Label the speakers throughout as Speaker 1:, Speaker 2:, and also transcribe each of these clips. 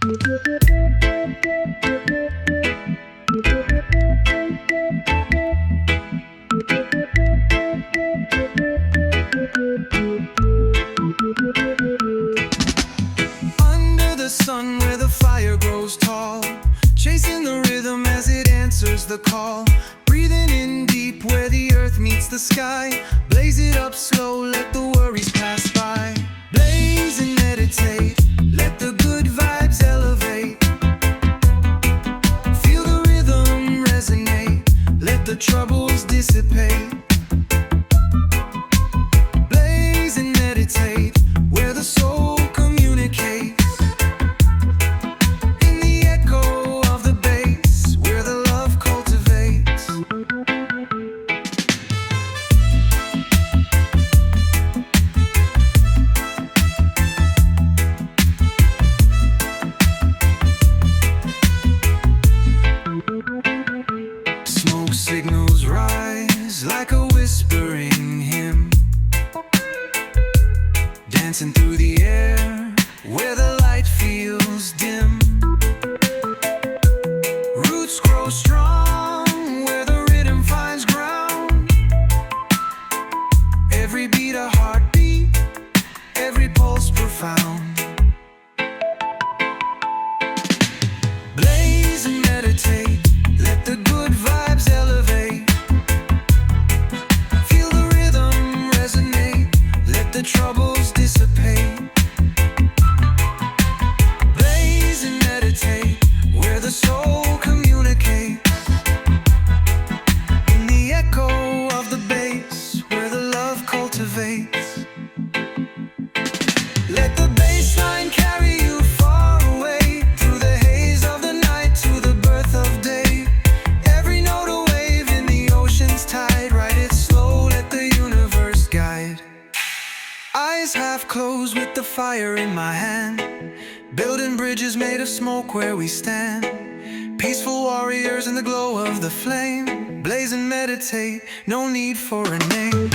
Speaker 1: Under the sun where the fire grows tall, chasing the rhythm as it answers the call. Breathing in deep where the earth meets the sky. Blaze it up slow, let the worries pass by. Blaze and meditate, let the good vibes elevate. Feel the rhythm resonate, let the troubles dissipate. Blaze and meditate, where the soul communicates. In the echo of the bass, where the love cultivates. Smoke signals rise like a whispering hymn, dancing through the air where the light feels dim. Roots grow strong where the rhythm finds ground. Every beat a heartbeat, every pulse profound. Blaze and meditate, let the good vibes elevate. Feel the rhythm resonate, let the troubles dissipate. Blaze and meditate, where the soul communicates. In the echo of the bass, where the love cultivates. Let the bass line carry you far away, through the haze of the night to the birth of day. Every note a wave in the ocean's tide. Ride it slow, let the universe guide. Eyes half closed with the fire in my hand, building bridges made of smoke where we stand. Peaceful warriors in the glow of the flame. Blaze and meditate, no need for a name.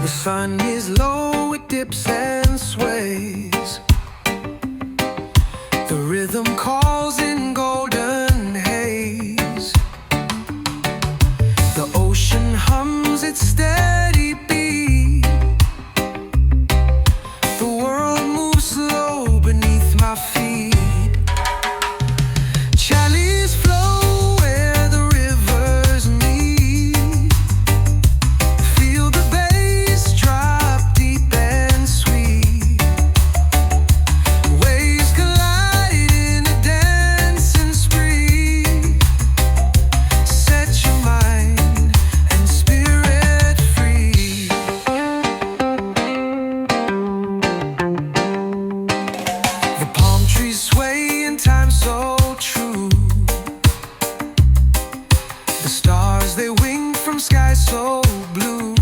Speaker 1: The sun is low, it dips and sways. The rhythm calls in golden haze. The ocean hums its steady beat. The world moves slow beneath my feet. Chalize flow where the rivers meet. Feel the bass drop deep and sweet. Waves collide in a dancing spree. Set your mind and spirit free. The palm trees sway in time so true. The stars they wing from sky so blue.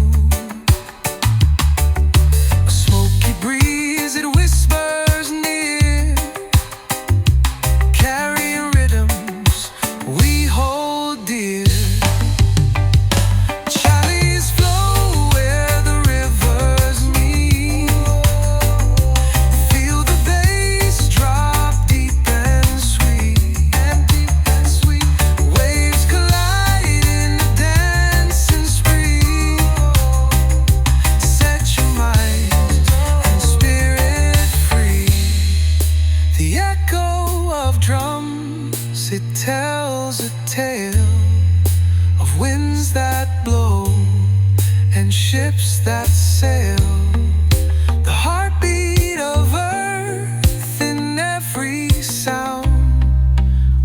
Speaker 1: A smoky breeze it whispers near, carrying rhythms we hold dear. Chalice winds that blow and ships that sail, the heartbeat of earth in every sound.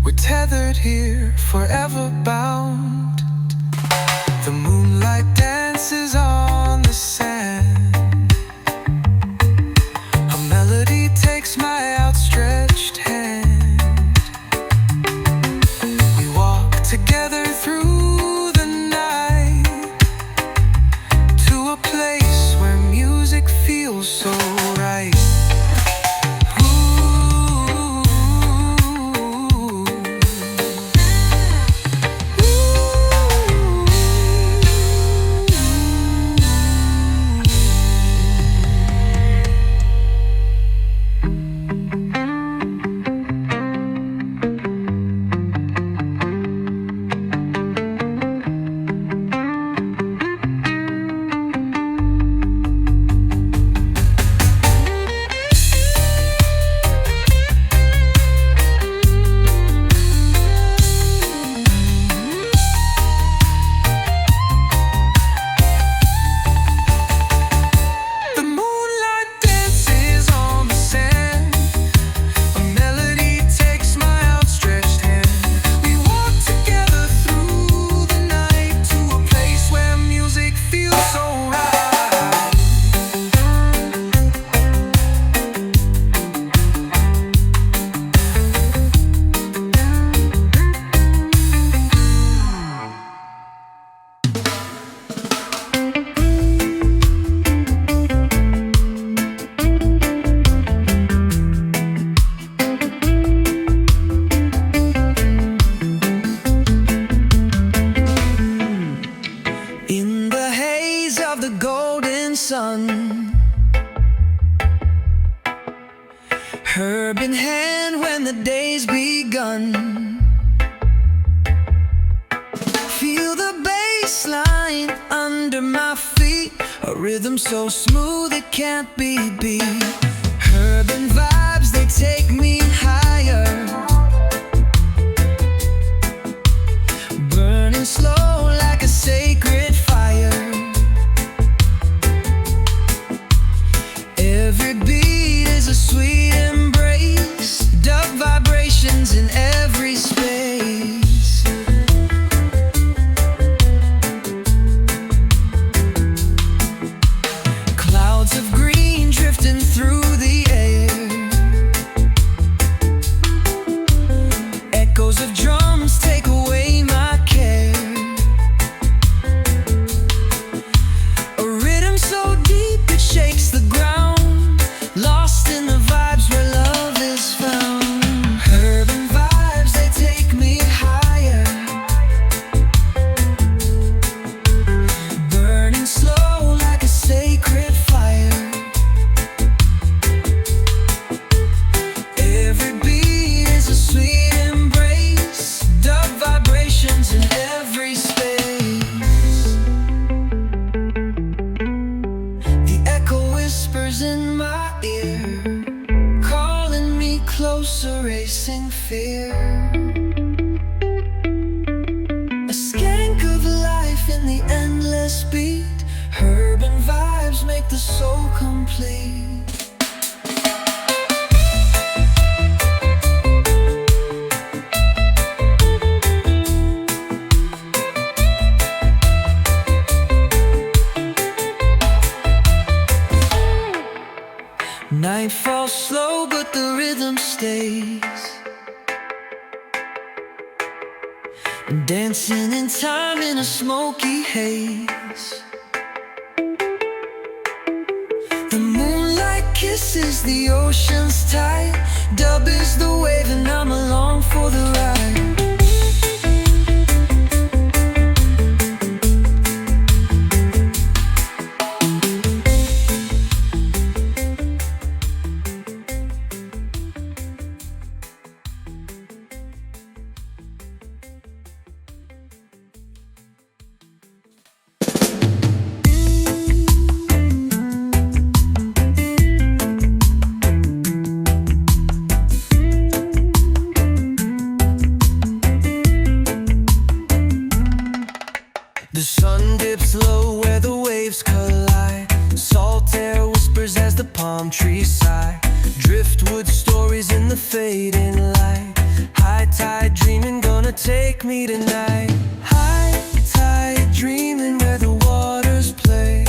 Speaker 1: We're tethered here, forever bound. The moonlight dances on the sand. A melody takes my outstretched hand. We walk together through the night to a place where music feels so right. Herb in hand when the day's begun. Feel the bass line under my feet, a rhythm so smooth it can't be beat. Herb and vibes, they take me higher, burning slow like a sacred fire. Every beat is a sweet embrace, dub vibrations in every space. Clouds of green drifting through the air, echoes of drums take away my care. A rhythm so deep it shakes the ground, lost in the vibes where love is found. Herb and vibes, they take me higher, burning slow like a sacred fire. Every beat is a sweet embrace, dub vibrations in every space. The echo whispers in my ear, calling me closer, racing fear. A skank of life in the endless beat. Herb and vibes make the soul complete. Night falls slow, but the rhythm stays, dancing in time in a smoky haze. The moonlight kisses the ocean's tide, dub is the wave and I'm along for the ride. The sun dips low where the waves collide. Salt air whispers as the palm trees sigh. Driftwood stories in the fading light. High tide dreaming gonna take me tonight. High tide dreaming where the waters play.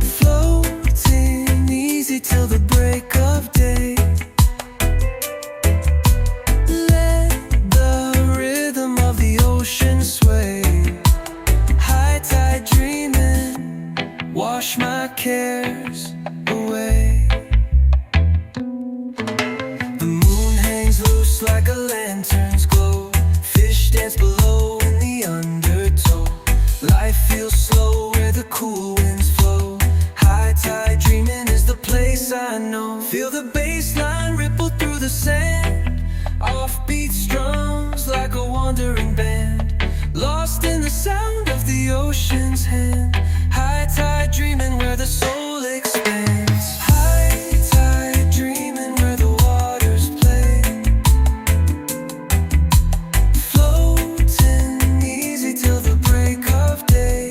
Speaker 1: Floating easy till the break of day. Let the rhythm of the ocean sway. High tide dreaming, wash my cares away. The moon hangs loose like a lantern's glow. Fish dance below in the undertow. Life feels slow where the cool winds flow. High tide dreaming is the place I know. Feel the bass line ripple through the sand. Offbeat strums like a wandering band. Lost in the sound of the ocean's hand. High tide dreaming where the soul expands. High tide dreaming where the waters play. Floating easy till the break of day.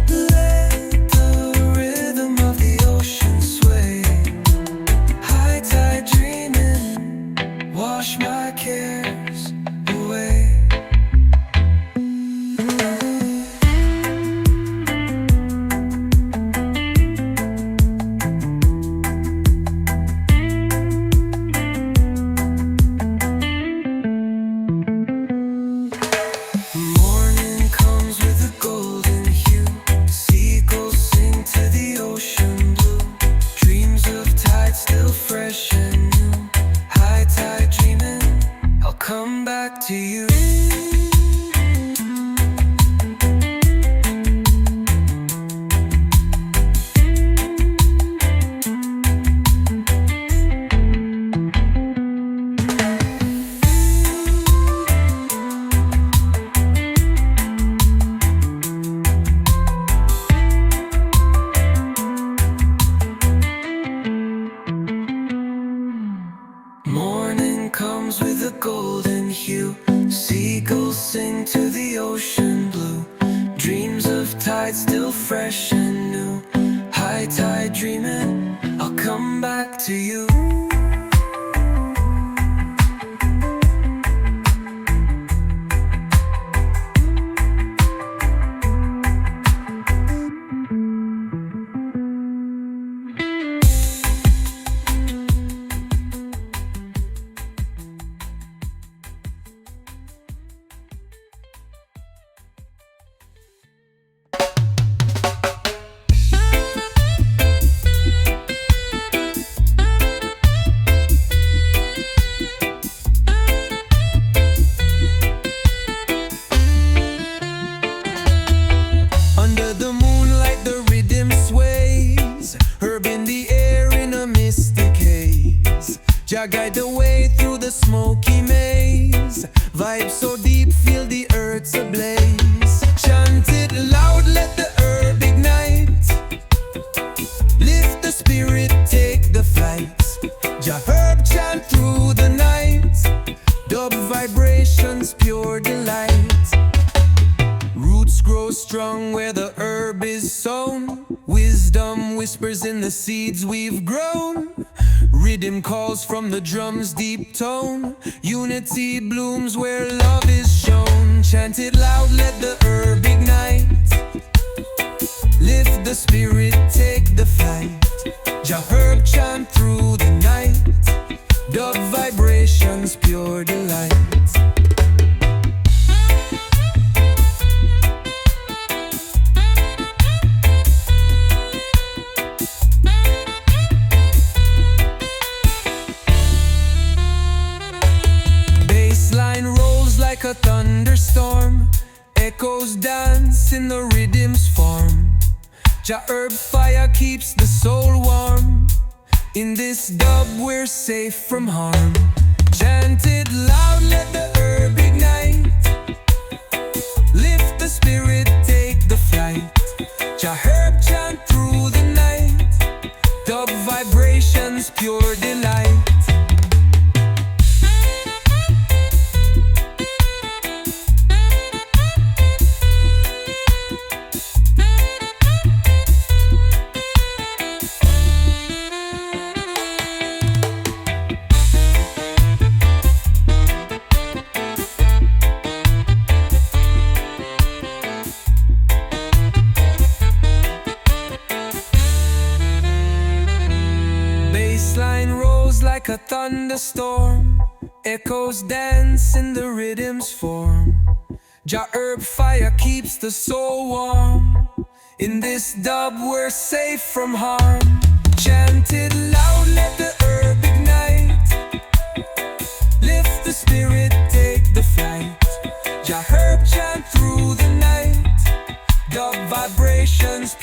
Speaker 1: Let the rhythm of the ocean sway. High tide dreaming, wash my cares away. Morning comes with a golden hue. Seagulls sing to the ocean blue. Dreams of tide still fresh and new. High tide dreaming, I'll come back to you. Morning comes with a golden hue. Seagulls sing to the ocean blue. Dreams of tide still fresh and new. High tide dreaming, I'll come back to you. Under the moonlight the rhythm sways. Herb in the air in a mystic haze. Jah guide the way through the smoky maze. Vibe so deep, feel the earth's ablaze. Chant it loud, let the herb ignite. Lift the spirit, take the flight. Jah herb chant through the night. Dub vibrations, pure delight. Roots grow strong where the herb is sown. Wisdom whispers in the seeds we've grown. Riddim calls from the drum's deep tone. Unity blooms where love is shown. Chant it loud, let the herb ignite. Lift the spirit, take the flight. Jah herb chant through the night. Dub vibrations, pure delight. Bassline rolls like a thunderstorm. Echoes dance in the rhythm's form. Jah herb fire keeps the soul warm. In this dub we're safe from harm. Chant it loud, let the herb ignite. Lift the spirit, take the flight. Jah herb chant through the night. Dub vibrations, pure delight. like a thunderstorm. Echoes dance in the rhythm's form. Jah herb fire keeps the soul warm. In this dub we're safe from harm. Chant it loud, let the herb ignite. Lift the spirit, take the flight. Jah herb chant through the night. Dub vibrations